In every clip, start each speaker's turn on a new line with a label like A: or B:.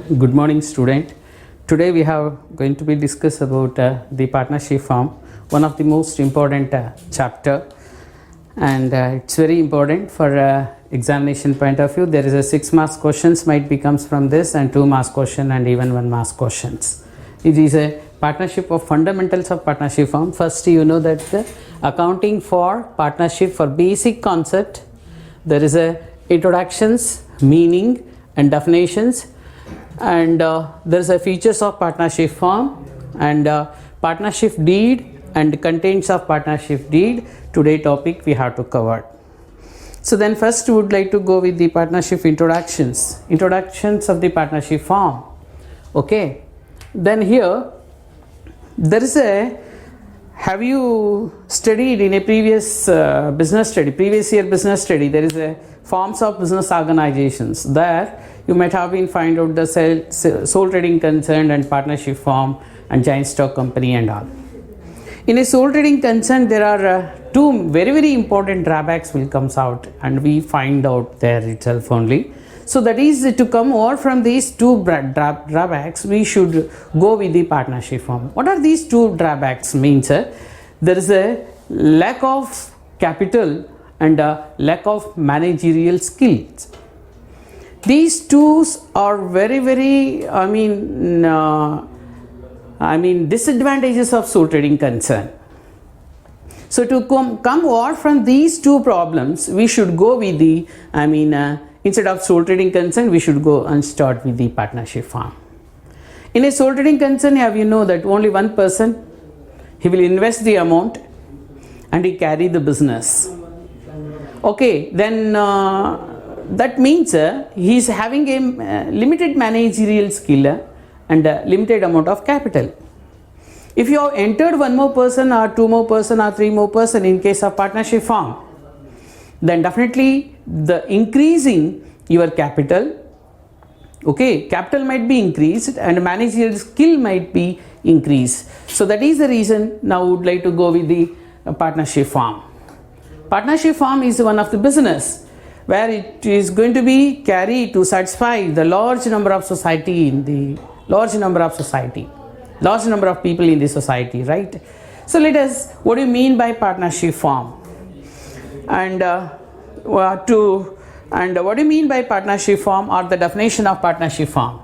A: Good morning, student. Today we have going to be discuss about the partnership form, one of the most important chapter, and it's very important for examination point of view. There is a 6 marks questions might be comes from this, and 2 marks question, and even 1 marks questions. It is a partnership of fundamentals of partnership form. First, you know that the accounting for partnership for basic concept, there is a introductions, meaning and definitions, and there is a features of partnership form and partnership deed and contents of partnership deed. Today topic we have to cover. So then first we would like to go with the partnership introductions of the partnership form. Okay, then here there is a, have you studied in a previous previous year business study, there is a forms of business organizations. There you might have been find out the sole trading concern and partnership form and giant stock company and all. In a sole trading concern, there are two very important drawbacks will comes out, and we find out there itself only. So that is to come over from these two drawbacks, we should go with the partnership form. What are these two drawbacks means? There is a lack of capital and a lack of managerial skills. These two are very disadvantages of sole trading concern. So to come over from these two problems, we should go with the instead of sole trading concern, we should go and start with the partnership form. In a sole trading concern, have you know that only one person, he will invest the amount and he carry the business. Okay, then that means he is having a limited managerial skill and a limited amount of capital. If you have entered one more person or two more person or three more person in case of partnership form, then definitely the increasing your capital, okay, capital might be increased and managerial skill might be increased. So that is the reason now we would like to go with the partnership form. Partnership form is one of the business where it is going to be carried to satisfy the large number of large number of people in the society, right? So let us, what do you mean by partnership form? And what do you mean by partnership form, or the definition of partnership form?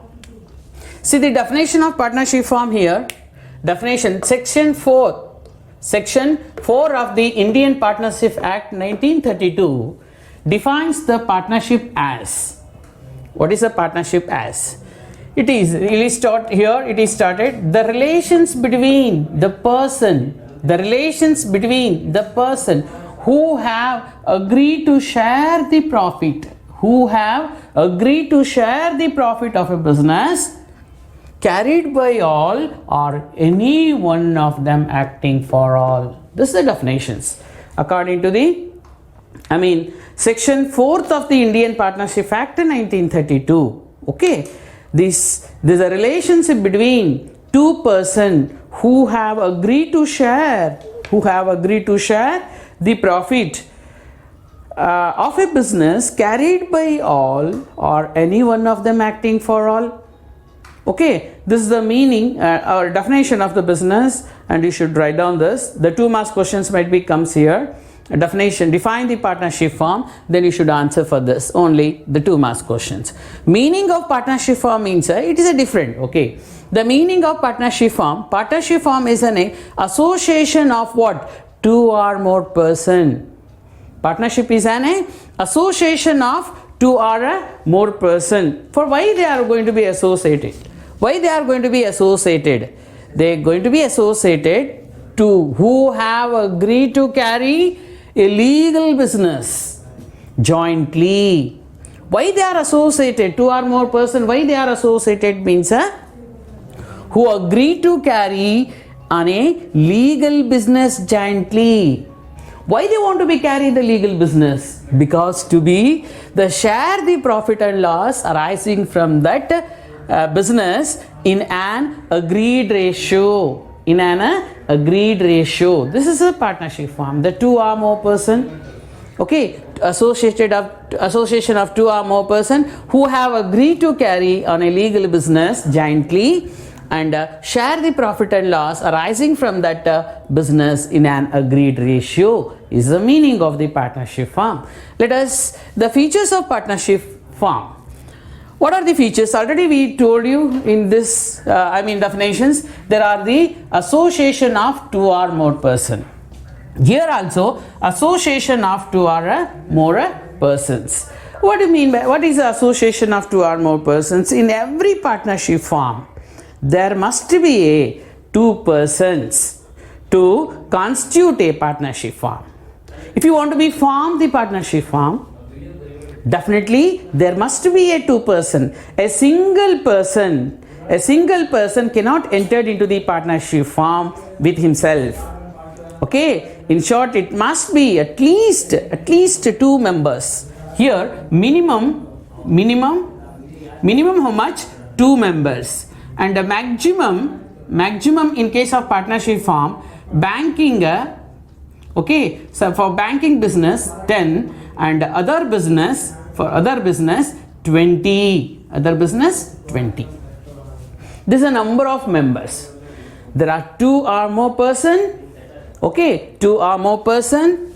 A: See the definition of partnership form here. Definition, section 4 of the Indian Partnership Act 1932 defines the partnership as. What is a partnership as? It is started the relations between the person who have agreed to share the profit, of a business carried by all or any one of them acting for all. This is the definitions according to the section 4th of the Indian Partnership Act 1932. Okay, this is a relationship between two persons who have agreed to share the profit of a business carried by all or any one of them acting for all. Okay, this is the meaning or definition of the business, and you should write down this. The 2 marks questions might be comes here. Definition, define the partnership form, then you should answer for this only the 2 marks questions. Meaning of partnership form means it is a different. Okay, the meaning of partnership form is an association of what? 2 or more person. Partnership is an association of 2 or more person. For why they are going to be associated? They are going to be associated to who have agreed to carry a legal business jointly. Why they are associated? 2 or more person. Why they are associated means who agree to carry on a legal business jointly. Why they want to be carry the legal business? Because to be the share the profit and loss arising from that business in an agreed ratio. This is a partnership form. The 2 or more person. Okay, association of two or more person who have agreed to carry on a legal business jointly and share the profit and loss arising from that business in an agreed ratio is the meaning of the partnership form. The features of partnership form. What are the features? Already we told you in this, definitions, there are the association of two or more person. Here also, association of two or more persons. What do you mean by, what is the association of two or more persons? In every partnership form, there must be two persons to constitute a partnership form. If you want to form the partnership form, definitely there must be a two person. A single person cannot enter into the partnership form with himself. Okay, in short, it must be at least two members. Here, minimum how much? Two members. And the maximum in case of partnership form, banking, okay, so for banking business 10 and other business 20. This is a number of members. There are two or more person, okay, two or more person,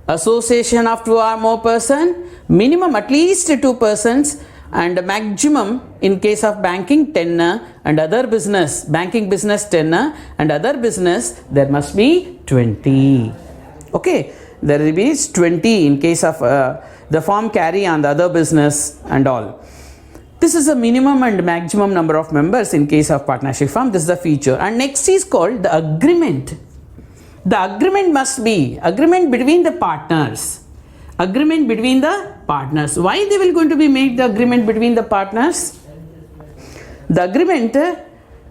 A: association of two or more person, minimum at least two persons, and maximum in case of banking 10 and other business, banking business 10 and other business there must be 20. Okay, there will be 20 in case of the firm carry on the other business and all. This is the minimum and maximum number of members in case of partnership firm. This is the feature. And next is called the agreement. The agreement must be agreement between the partners. Agreement between the partners. Why they will going to be made the agreement between the partners? The agreement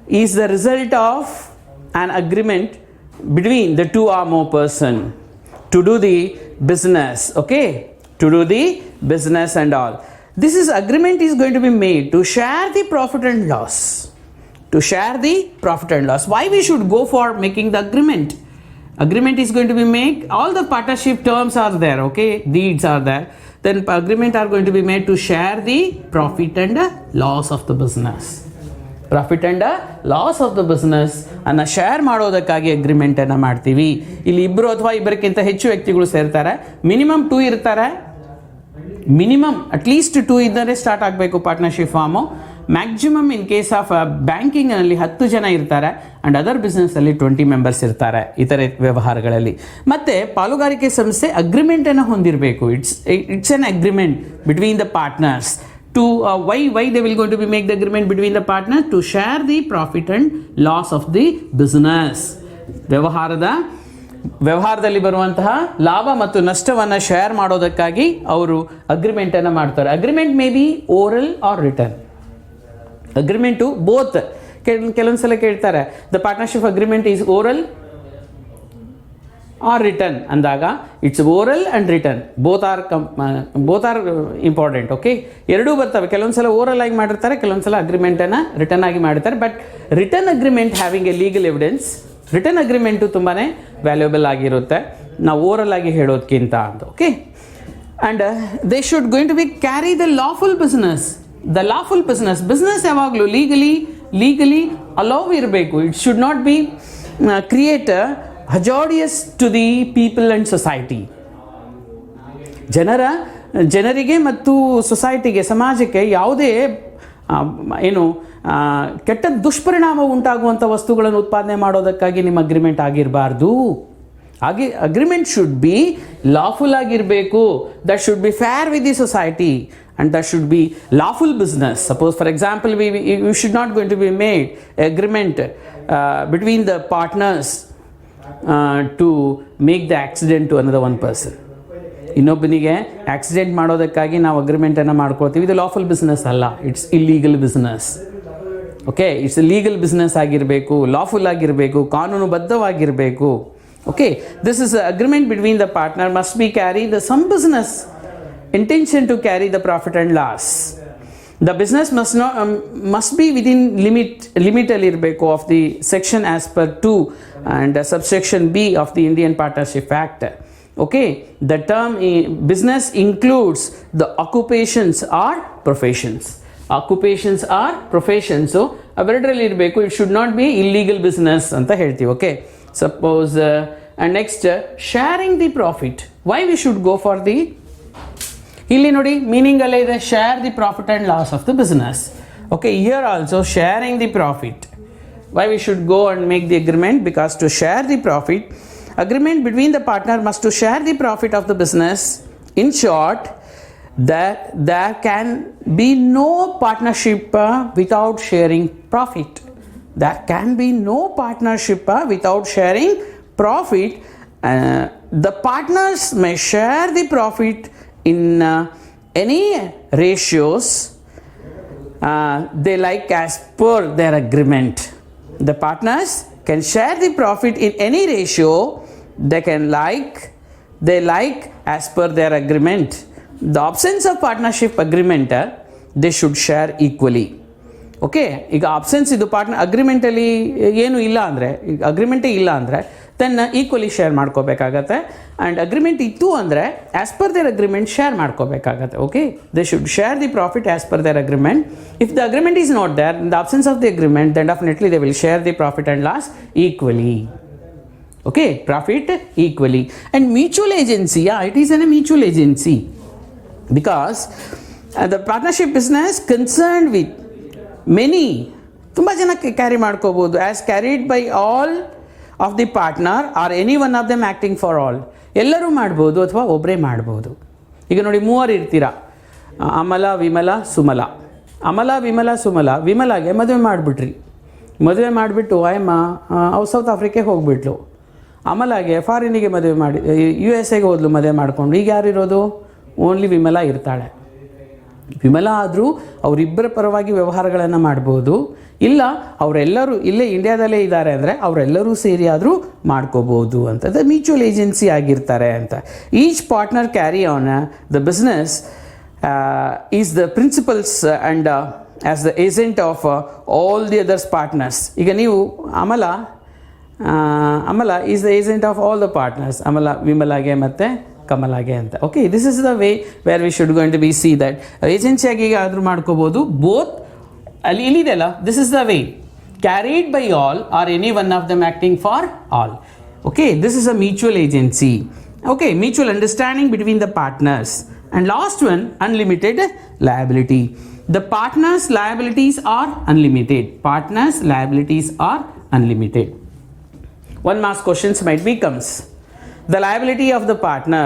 A: is the result of an agreement between the two or more person to do the business, okay, to do the business and all. This is agreement is going to be made to share the profit and loss. To share the profit and loss. Why we should go for making the agreement? Agreement is going to be made, all the partnership terms are there, okay, deeds are there. Then agreement are going to be made to share the profit and loss of the business. Profit and loss of the business ಅನ್ನ share ಮಾಡೋದಕ್ಕಾಗಿ agreement ಅನ್ನ ಮಾಡ್ತೀವಿ. ಇಲ್ಲಿ ಇಬ್ಬರು ಅಥವಾ ಇಬ್ಬರಕ್ಕಿಂತ ಹೆಚ್ಚು ವ್ಯಕ್ತಿಗಳು ಸೇರ್ತಾರೆ. Minimum 2 ಇರ್ತಾರೆ. ಮಿನಿಮಮ್ ಅಟ್ಲೀಸ್ಟ್ 2 ಇದ್ದರೆ ಸ್ಟಾರ್ಟ್ ಆಗಬೇಕು partnership firm. Maximum in case of banking ಅಲ್ಲಿ 10 ಜನ ಇರ್ತಾರೆ ಅಂಡ್ ಅದರ್ ಬಿಸ್ನೆಸ್ ಅಲ್ಲಿ 20 ಮೆಂಬರ್ಸ್ ಇರ್ತಾರೆ ಇತರೆ ವ್ಯವಹಾರಗಳಲ್ಲಿ. ಮತ್ತೆ ಪಾಲುಗಾರಿಕೆ ಸಂಸ್ಥೆ ಅಗ್ರಿಮೆಂಟ್ ಅನ್ನು ಹೊಂದಿರಬೇಕು. It's an agreement between the partners to why they will going to be make the agreement between the partners to share the profit and loss of the business. ವ್ಯವಹಾರದಲ್ಲಿ ಬರುವಂತಹ ಲಾಭ ಮತ್ತು ನಷ್ಟವನ್ನು ಶೇರ್ ಮಾಡೋದಕ್ಕಾಗಿ ಅವರು ಅಗ್ರಿಮೆಂಟ್ ಅನ್ನು ಮಾಡ್ತಾರೆ. Agreement may be oral or written. Agreement both ಕೆಲವೊಂದ್ಸಲ ಕೇಳ್ತಾರೆ the partnership agreement is oral or written ಅಂದಾಗ it's oral and written both are important. Okay, ಎರಡೂ ಬರ್ತವೆ. ಕೆಲವೊಂದ್ಸಲ ಓರಲ್ ಆಗಿ ಮಾಡಿರ್ತಾರೆ, ಕೆಲವೊಂದ್ಸಲ ಅಗ್ರಿಮೆಂಟನ್ನು ರಿಟರ್ನ್ ಆಗಿ ಮಾಡಿರ್ತಾರೆ. But written agreement having a legal evidence, written agreement ತುಂಬಾ ವ್ಯಾಲ್ಯೂಬಲ್ ಆಗಿರುತ್ತೆ ನಾವು ಓರಲ್ ಆಗಿ ಹೇಳೋದಕ್ಕಿಂತ ಅಂತ. Okay, and they should going to be carry the lawful business. The lawful business ಯಾವಾಗಲೂ ಲೀಗಲಿ ಅಲೋವ್ ಇರಬೇಕು. It should not be create hazardous to the people and society. ಜನರಿಗೆ ಮತ್ತು ಸೊಸೈಟಿಗೆ, ಸಮಾಜಕ್ಕೆ ಯಾವುದೇ ಕೆಟ್ಟ ದುಷ್ಪರಿಣಾಮ ಉಂಟಾಗುವಂಥ ವಸ್ತುಗಳನ್ನು ಉತ್ಪಾದನೆ ಮಾಡೋದಕ್ಕಾಗಿ ನಿಮ್ಮ ಅಗ್ರಿಮೆಂಟ್ ಆಗಿರಬಾರ್ದು. ಹಾಗೆ ಅಗ್ರಿಮೆಂಟ್ ಶುಡ್ ಬಿ ಲಾಫುಲ್ ಆಗಿರಬೇಕು. That should be fair with the society and that should be lawful business. Suppose for example we should not going to be made agreement between the partners to make the accident to another one person. ಇನ್ನೊಬ್ಬನಿಗೆ accident ಮಾಡೋದಕ್ಕಾಗಿ ನಾವು ಅಗ್ರಿಮೆಂಟನ್ನು ಮಾಡ್ಕೊಳ್ತೀವಿ. ಇದು lawful business ಅಲ್ಲ, it's illegal business. Okay, it's legal business ಆಗಿರಬೇಕು, lawful ಆಗಿರಬೇಕು, ಕಾನೂನುಬದ್ಧವಾಗಿರಬೇಕು. Okay, this is agreement between the partner must be carry the some business intention to carry the profit and loss. The business must be within limit alirbeku of the section as per 2 and subsection B of the Indian Partnership Act. Okay, the term business includes the occupations or professions. Occupations or professions, so ಅವೆರಡರಲ್ಲಿ ಇರಬೇಕು. It should not be illegal business ಅಂತ ಹೇಳ್ತೀವಿ. Okay, suppose and next sharing the profit. Why we should go for the, ಇಲ್ಲಿ ನೋಡಿ meaning ಅಲ್ಲೇ ಇದೆ, share the profit and loss of the business. Okay, here also sharing the profit. Why we should go and make the agreement? Because to share the profit, agreement between the partner must to share the profit of the business. In short, there can be no partnership without sharing profit. There can be no partnership without sharing profit. The partners may share the profit in any ratios they like as per their agreement. The partners can share the profit in any ratio they like as per their agreement. The absence of partnership agreement, they should share equally. Okay, ಈಗ absence ಇದು partner ಅಗ್ರಿಮೆಂಟಲ್ಲಿ ಏನು ಇಲ್ಲ ಅಂದರೆ, ಈಗ ಅಗ್ರಿಮೆಂಟೇ ಇಲ್ಲ ಅಂದರೆ ದೆನ್ ಈಕ್ವಲಿ ಶೇರ್ ಮಾಡ್ಕೋಬೇಕಾಗತ್ತೆ. ಆ್ಯಂಡ್ ಅಗ್ರಿಮೆಂಟ್ ಇತ್ತು ಅಂದರೆ as per their agreement share ಮಾಡ್ಕೋಬೇಕಾಗತ್ತೆ. Okay, they should share the profit as per their agreement. If the agreement is not there, in the absence of the agreement, then definitely they will share the profit and loss equally. Okay, profit equally. And mutual agency, yeah, it is a mutual agency because the partnership business concerned with many, ತುಂಬ ಜನಕ್ಕೆ carry ಮಾಡ್ಕೋಬೋದು, as carried by all of the partner R any one of them acting for all. ಎಲ್ಲರೂ ಮಾಡ್ಬೋದು ಅಥವಾ ಒಬ್ಬರೇ ಮಾಡ್ಬೋದು. ಈಗ ನೋಡಿ, ಮೂವರು ಇರ್ತೀರ, ಅಮಲ, ವಿಮಲ, ಸುಮಲ. ಅಮಲ, ವಿಮಲ, ಸುಮಲ. ವಿಮಲಾಗೆ ಮದುವೆ ಮಾಡಿಬಿಟ್ರಿ. ಮದುವೆ ಮಾಡಿಬಿಟ್ಟು ಆಯಮ್ಮ ಅವ್ರು ಸೌತ್ ಆಫ್ರಿಕಾಗೆ ಹೋಗ್ಬಿಟ್ಲು. ಅಮಲಾಗೆ ಫಾರಿನಿಗೆ ಮದುವೆ ಮಾಡಿ USA ಹೋದ್ಲು ಮದುವೆ ಮಾಡಿಕೊಂಡು. ಈಗ ಯಾರಿರೋದು? ಓನ್ಲಿ ವಿಮಲ ಇರ್ತಾಳೆ. ವಿಮಲ ಆದರೂ ಅವರಿಬ್ಬರ ಪರವಾಗಿ ವ್ಯವಹಾರಗಳನ್ನು ಮಾಡ್ಬೋದು, ಇಲ್ಲ ಅವರೆಲ್ಲರೂ ಇಲ್ಲೇ ಇಂಡಿಯಾದಲ್ಲೇ ಇದ್ದಾರೆ ಅಂದರೆ ಅವರೆಲ್ಲರೂ ಸೇರಿ ಆದರೂ ಮಾಡ್ಕೋಬೋದು ಅಂತ. ಮ್ಯೂಚುವಲ್ ಏಜೆನ್ಸಿ ಆಗಿರ್ತಾರೆ ಅಂತ. Each partner carry on the business is the principals and as the agent of all the others partners. ಈಗ ನೀವು Amala is the agent of all the partners, Amala ವಿಮಲಾಗೆ ಮತ್ತು ಕಮಲಾಗೆ ಅಂತ. Okay, this is the way where we should going to be see that ಏಜೆನ್ಸಿಯಾಗಿ ಆದರೂ ಮಾಡ್ಕೋಬೋದು, both ಅಲ್ಲಿ ಇಲ್ಲಿದೆಲ್ಲ. This is the way carried by all or any one of them acting for all. Okay, this is a mutual agency. Okay, mutual understanding between the partners. And last one, unlimited liability. The partners' liabilities are unlimited. Partners' liabilities are unlimited. One mass questions might becomes, the liability of the partner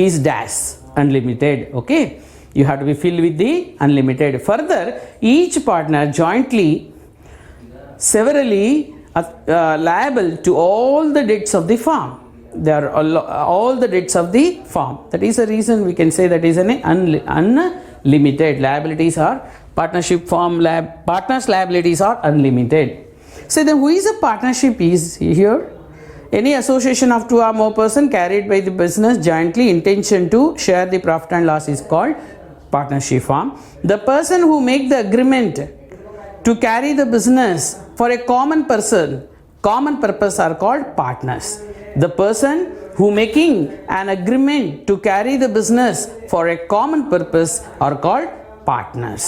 A: is dash, unlimited. Okay, you have to be filled with the unlimited. Further, each partner jointly severally liable to all the debts of the firm. They are all the debts of the firm. That is the reason we can say that is an unlimited liabilities are partnership firm partners liabilities are unlimited. So then who is a partnership is here? Any association of two or more person carried by the business jointly intention to share the profit and loss is called partnership firm. The person who make the agreement to carry the business for a common purpose are called partners. The person who making an agreement to carry the business for a common purpose are called partners.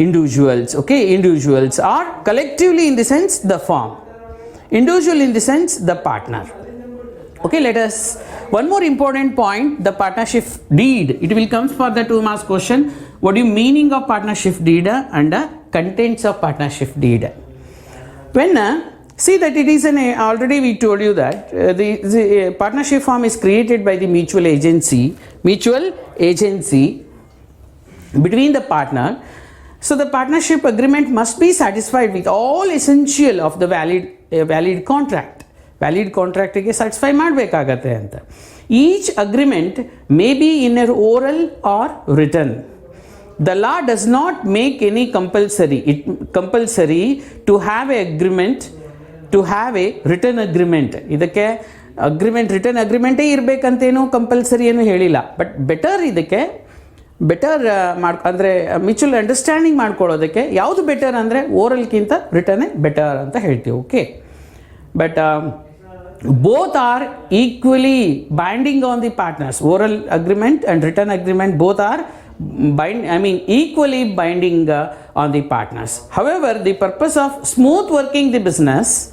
A: Individuals, okay, individuals are collectively in the sense the firm, individual in the sense the partner. Okay, let us one more important point, the partnership deed. It will come for the 2 marks question. What do you meaning of partnership deed and the contents of partnership deed? When see that it is already we told you that the partnership form is created by the mutual agency between the partner. So the partnership agreement must be satisfied with all essential of the valid contract. Valid contract ಗೆ satisfy ಮಾಡಬೇಕಾಗತ್ತೆ ಅಂತ. Each agreement may be in an oral or written. The law does not make any compulsory to have a agreement, to have a written agreement. ಇದಕ್ಕೆ return ಅಗ್ರಿಮೆಂಟೇ ಇರಬೇಕಂತೇನು compulsory ಏನು ಹೇಳಿಲ್ಲ. But better ಅಂದರೆ mutual understanding ಮಾಡ್ಕೊಳ್ಳೋದಕ್ಕೆ ಯಾವುದು better ಅಂದರೆ ಓರಲ್ಗಿಂತ ರಿಟರ್ನೇ better ಅಂತ ಹೇಳ್ತೀವಿ. Okay, but both are equally binding on the partners. Oral agreement and written agreement both are equally binding on the partners. However, the purpose of smooth working the business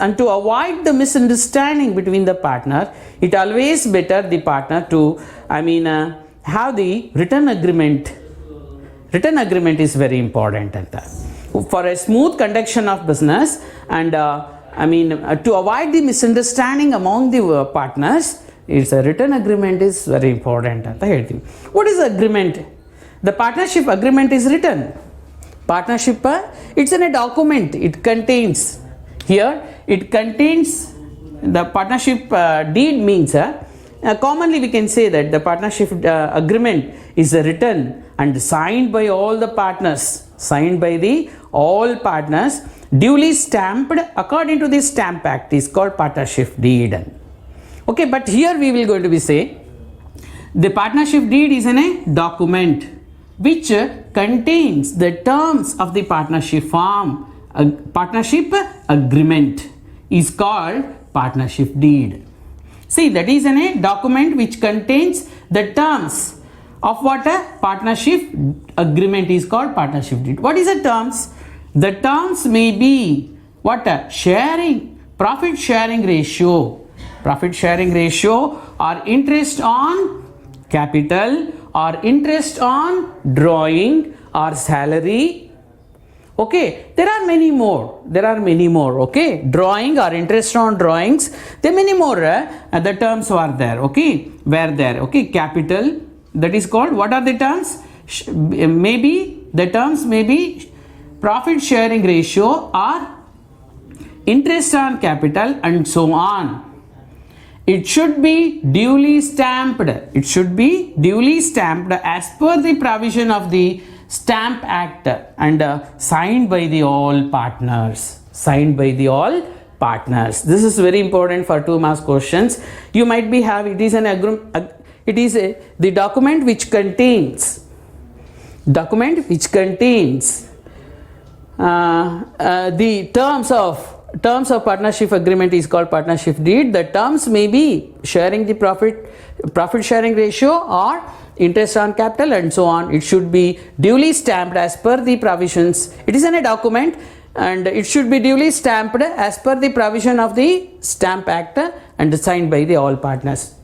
A: and to avoid the misunderstanding between the partner, it always better the partner to have the written agreement. Written agreement is very important for a smooth conduction of business and to avoid the misunderstanding among the partners. It's a written agreement is very important. What is agreement? The partnership agreement is written. Partnership, it's in a document. It contains the partnership deed means commonly we can say that the partnership agreement is written and signed by all the partners. Duly stamped according to the Stamp Act is called partnership deed. Okay, but here we will going to be say the partnership deed is in a document which contains the terms of the partnership form. A partnership agreement is called partnership deed. See, that is in a document which contains the terms of what a partnership agreement is called partnership deed. What is the terms? The terms may be what a profit sharing ratio or interest on capital or interest on drawing or salary. Okay, there are many more. Okay, drawing or interest on drawings. There are many more. The terms are there. Okay, were there. Okay, capital. That is called. What are the terms? The terms may be profit sharing ratio or interest on capital and so on. It should be duly stamped. As per the provision of the Stamp Act and signed by the all partners. This is very important for 2 marks questions. You might be have it is an agreement. It is the document which contains the terms of partnership agreement is called partnership deed. The terms may be sharing the profit sharing ratio or interest on capital and so on. It should be duly stamped as per the provisions. It is in a document and it should be duly stamped as per the provision of the Stamp Act and signed by the all partners.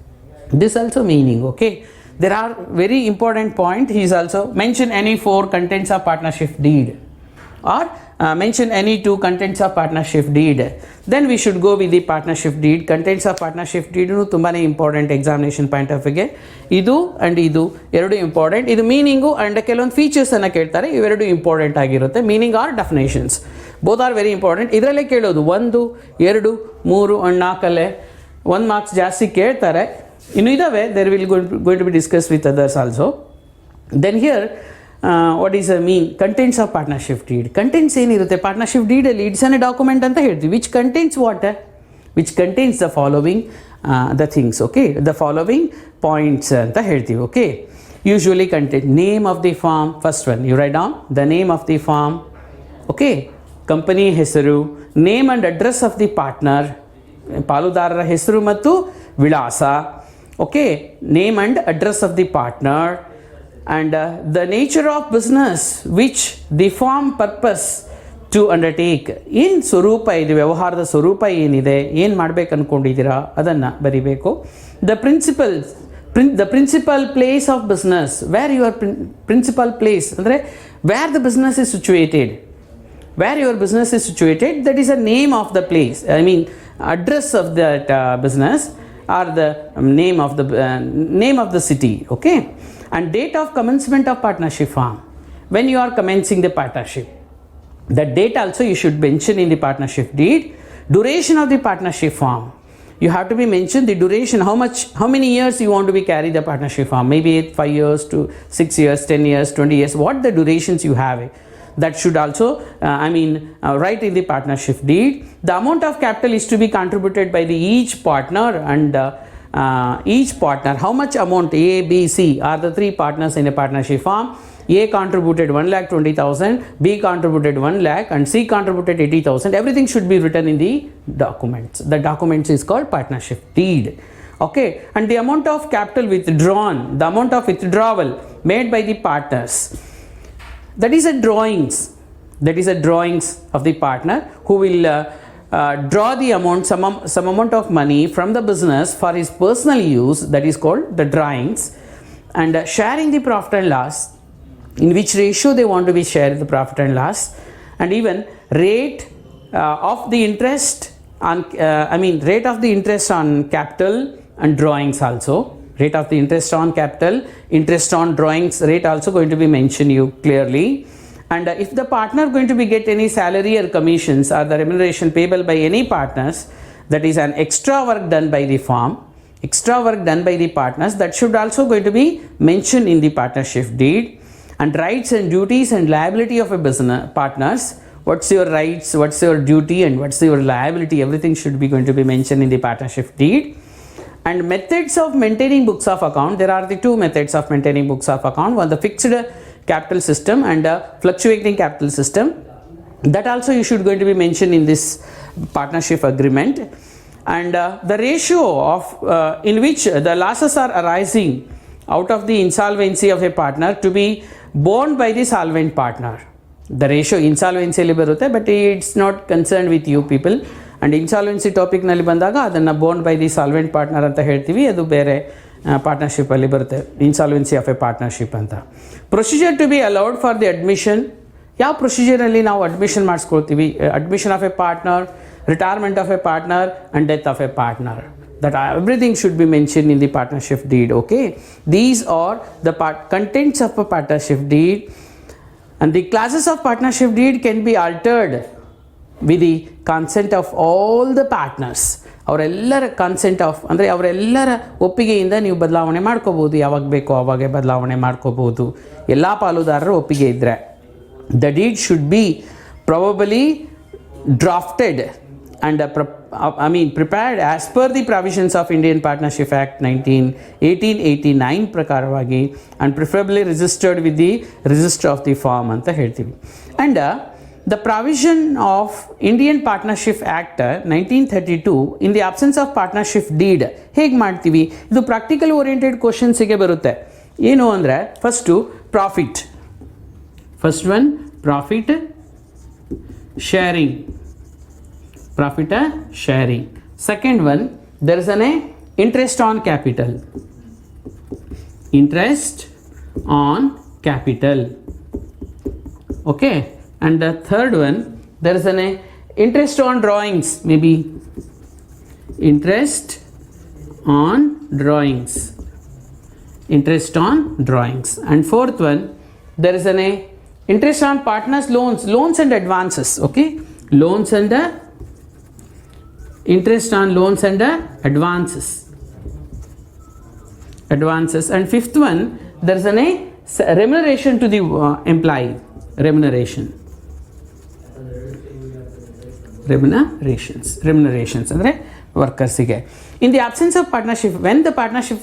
A: This also meaning. Okay, there are very important point. He is also mention any 4 contents of partnership deed or mention any 2 contents of partnership deed. Then we should go with the partnership deed. Contents of partnership deed ತುಂಬಾನೇ important examination point of view. ಇದು and ಇದು ಎರಡು important. ಇದು meaning and ಕೆಲವೊಂದು features ಅನ್ನ ಕೇಳ್ತಾರೆ. ಇವೆರಡು important ಆಗಿರುತ್ತೆ. Meaning or definitions both are very important. ಇದರಲ್ಲೇ ಕೇಳೋದು 1, 2, 3 and 4 1 ಮಾರ್ಕ್ಸ್ ಜಾಸ್ತಿ ಕೇಳ್ತಾರೆ. ಇನ್ನು ಇದಾವೆ, there will going to be discussed with others also. Then here what is a mean contents of partnership deed. Contents ಏನಿರುತ್ತೆ partnership deed ಅಲ್ಲಿ it's an document ಅಂತ ಹೇಳ್ತೀವಿ. which contains what? which contains the following the things. Okay, the following points ಅಂತ ಹೇಳ್ತೀವಿ. Okay, usually contain name of the firm. First one you write down the name of the firm. Okay, company ಹೆಸರು, name and address of the partner, ಪಾಲುದಾರರ ಹೆಸರು ಮತ್ತು ವಿಳಾಸ. Okay, name and address of the partner and the nature of business which the firm purpose to undertake. ಏನು ಸ್ವರೂಪ ಇದೆ, ವ್ಯವಹಾರದ ಸ್ವರೂಪ ಏನಿದೆ, ಏನು ಮಾಡಬೇಕು ಅಂದ್ಕೊಂಡಿದ್ದೀರಾ ಅದನ್ನು ಬರಿಬೇಕು. the principal place of business, where your principal place ಅಂದರೆ where the business is situated, that is a name of the place, address of that business or the name of the city. Okay, and date of commencement of partnership firm, when you are commencing the partnership, that date also you should mention in the partnership deed. Duration of the partnership firm, you have to be mentioned the duration, how many years you want to be carry the partnership firm, maybe 5 years to 6 years, 10 years, 20 years, what the durations you have, that should also write in the partnership deed. The amount of capital is to be contributed by the each partner and each partner, how much amount A, B, C are the three partners in a partnership firm. A contributed 1,20,000, B contributed 1 lakh, and C contributed 80,000. Everything should be written in the documents. The documents is called partnership deed. Okay, and the amount of capital withdrawn, the amount of withdrawal made by the partners, that is a drawings. That is a drawings of the partner who will draw the amount, some amount of money from the business for his personal use. That is called the drawings. And sharing the profit and loss, in which ratio they want to be shared the profit and loss, and even rate of the interest on rate of the interest on capital and drawings also. Rate of the interest on capital, interest on drawings rate also going to be mentioned you clearly. And if the partner going to be get any salary or commissions or the remuneration payable by any partners, that is an extra work done by the firm, extra work done by the partners, that should also going to be mentioned in the partnership deed. And rights and duties and liability of a business partners, what's your rights, what's your duty, and what's your liability, everything should be going to be mentioned in the partnership deed. And methods of maintaining books of account, there are the two methods of maintaining books of account, one the fixed capital system and fluctuating capital system. That also you should going to be mentioned in this partnership agreement. And the ratio of in which the losses are arising out of the insolvency of a partner to be borne by the solvent partner. The ratio insolvency ಅಲ್ಲಿ ಬರುತ್ತೆ, but it's not concerned with you people. And insolvency topic ನಲ್ಲಿ ಬಂದಾಗ ಅದನ್ನು borne by the solvent partner ಅಂತ ಹೇಳ್ತೀವಿ, ಅದು ಬೇರೆ partnership ಅಲ್ಲಿ ಬರುತ್ತೆ, ಇನ್ಸಾಲ್ವೆನ್ಸಿ ಆಫ್ ಎ ಪಾರ್ಟ್ನರ್ಶಿಪ್ ಅಂತ. Procedure to be allowed for the admission, ಯಾವ ಪ್ರೊಸೀಜರಲ್ಲಿ ನಾವು ಅಡ್ಮಿಷನ್ ಮಾಡಿಸ್ಕೊಳ್ತೀವಿ? Admission of a partner, retirement of a partner and death of a partner. That everything should be mentioned in the partnership deed. Okay, these are the contents of a partnership deed. And the clauses of partnership deed can be altered with the consent of all the partners. ಅವರೆಲ್ಲರ consent of ಅಂದರೆ ಅವರೆಲ್ಲರ ಒಪ್ಪಿಗೆಯಿಂದ ನೀವು ಬದಲಾವಣೆ ಮಾಡ್ಕೋಬೋದು, ಯಾವಾಗ ಬೇಕೋ ಆವಾಗೆ ಬದಲಾವಣೆ ಮಾಡ್ಕೋಬೋದು, ಎಲ್ಲ ಪಾಲುದಾರರ ಒಪ್ಪಿಗೆ ಇದ್ದರೆ. The deed should be probably drafted and prepared as per the provisions of Indian Partnership Act 1889 ಪ್ರಕಾರವಾಗಿ, and preferably registered with the register of the firm ಅಂತ ಹೇಳ್ತೀವಿ. And the provision of Indian Partnership Act 1932 in the absence of partnership deed ಹೇಗೆ ಮಾಡ್ತೀವಿ? ಇದು practical oriented ಕ್ವಶನ್ಸಿಗೆ ಬರುತ್ತೆ. ಏನು ಅಂದರೆ first profit, first one profit sharing, profit sharing. Second one, there is an interest on capital, interest on capital. Okay, and the third one, there is an interest on drawings, maybe interest on drawings, interest on drawings. And fourth one, there is an interest on partners loans and advances. Okay, loans and interest on loans and advances. And fifth one, there is a remuneration to the employee, remunerations ಅಂದರೆ ವರ್ಕರ್ಸಿಗೆ. In the absence of partnership, when the partnership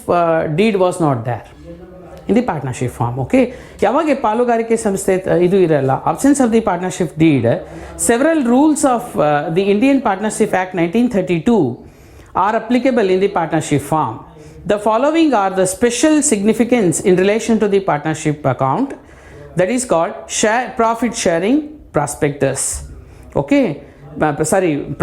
A: deed was not there in the partnership form. Okay, ಯಾವಾಗ ಪಾಲುಗಾರಿಕೆ ಸಂಸ್ಥೆ ಇದು ಇರಲ್ಲ, absence of the partnership deed, several rules of the Indian Partnership Act 1932 are applicable in the partnership form. The following are the special significance in relation to the partnership account, that is called profit sharing prospectus. Okay,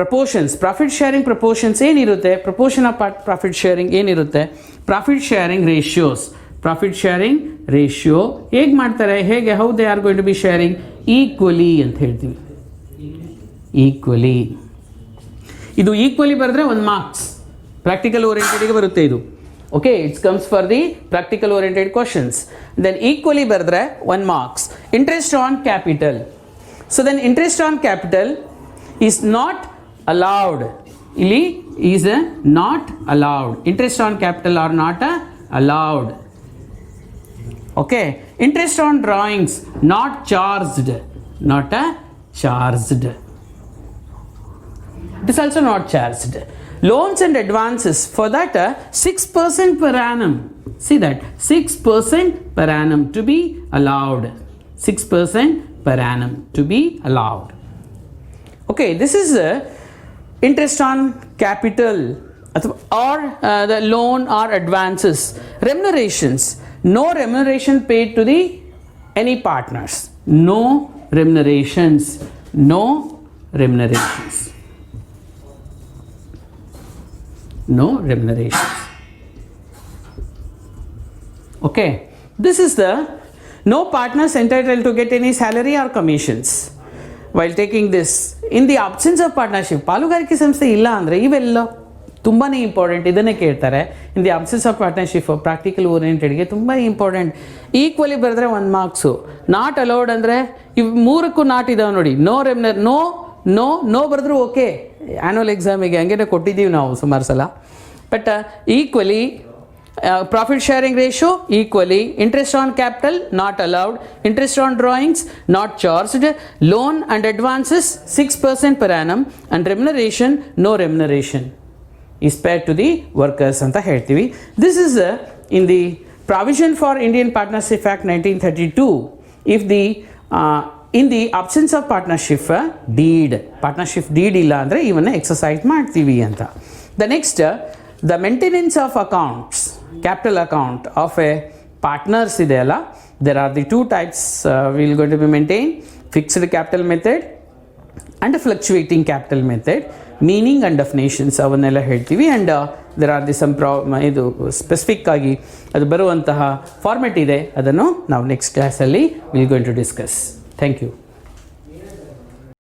A: proportions, profit sharing proportions ಏನಿರುತ್ತೆ, proportion of profit sharing ಏನಿರುತ್ತೆ, profit sharing ratios, profit sharing ratio ಹೇಗೆ ಮಾಡ್ತಾರೆ, ಹೇಗೆ how they are going to be sharing equally ಅಂತ ಹೇಳ್ತೀವಿ. Equally, ಇದು equally ಬರೆದ್ರೆ 1 marks, practical ಓರಿಯೆಂಟೆಡ್ಗೆ ಬರುತ್ತೆ ಇದು. Okay, it's comes for the practical oriented questions. Then equally ಬರೆದ್ರೆ 1 marks. Interest on capital, so then interest on capital is not allowed, ಇಲ್ಲಿ is not allowed, interest on capital are not allowed. Okay, interest on drawings not charged, not charged, it is also not charged. loans and advances, for that 6% per annum, see that 6% per annum to be allowed, 6% per annum to be allowed. Okay, this is interest on capital or the loan or advances. Remunerations, no remuneration paid to the any partners, no remunerations, no remunerations, no remunerations. Okay, this is the no partners entitled to get any salary or commissions while taking this. In the absence of partnership, ಪಾಲುಗಾರಿಕೆ ಸಂಸ್ಥೆ ಇಲ್ಲ ಅಂದರೆ ಇವೆಲ್ಲ ತುಂಬಾ important, ಇದನ್ನೇ ಕೇಳ್ತಾರೆ. In the absence of partnership practical ಓರಿಯೆಂಟೆಡ್ಗೆ ತುಂಬ ಇಂಪಾರ್ಟೆಂಟ್. ಈಕ್ವಲಿ ಬರೆದ್ರೆ 1 ಮಾರ್ಕ್ಸು. ನಾಟ್ ಅಲೌಡ್ ಅಂದರೆ ಇವು 3ಕ್ಕೂ ನಾಟ್ ಇದಾವೆ ನೋಡಿ. ನೋ ರೆಮ್ಯುನರ್, ನೋ ನೋ ನೋ ಬರೆದ್ರು ಓಕೆ, ಆ್ಯನ್ಯುವಲ್ ಎಕ್ಸಾಮಿಗೆ ಹಂಗೇನೆ ಕೊಟ್ಟಿದ್ದೀವಿ ನಾವು ಸುಮಾರು ಸಲ. But equally profit sharing ratio equally, interest on capital not allowed, interest on drawings not charged, loan and advances 6% per annum, and remuneration no remuneration is paid to the workers anta ಹೇಳ್ತೀವಿ. This is in the provision for Indian Partnership Act 1932. If the in the absence of partnership deed ಇಲ್ಲ ಅಂದರೆ ಇವನ್ನ exercise ಮಾಡ್ತೀವಿ ಅಂತ. The next the maintenance of accounts, capital account of a partners ಇದೆಯಲ್ಲ, there are the two types will going to be maintained, fixed capital method and fluctuating capital method. Meaning and definitions ಅವನ್ನೆಲ್ಲ ಹೇಳ್ತೀವಿ. And there are the some ಇದು specific ಆಗಿ ಅದು ಬರುವಂತಹ format ಇದೆ, ಅದನ್ನು ನಾವು ನೆಕ್ಸ್ಟ್ ಕ್ಲಾಸಲ್ಲಿ will going to discuss. Thank you.